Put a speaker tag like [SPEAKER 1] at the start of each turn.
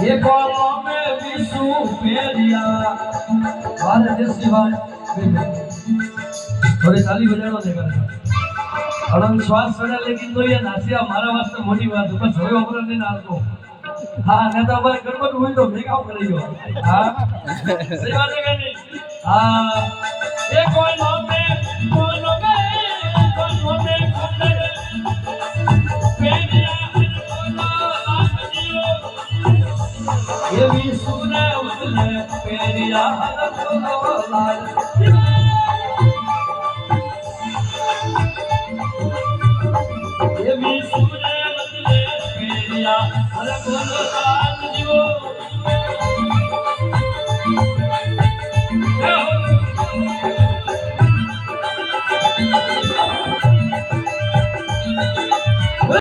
[SPEAKER 1] ये बोलो में विशु पेरिया बारे देसी बात थोड़े ताली बजानो देगा अड़ंग श्वास चढ़ा लेकिन तो ये नासिया हमारा वास्ते मोटी बात है बस होय ओपरन ने नाल तो हां ने तो भाई गड़बड़ हुई तो मैं काम करेगा हां सही बात है कि नहीं हां ये कोई नो में पेरिया ये भी सुने उसने पेरिया लाल ये भी सुने उसने पेरिया लाल जीवो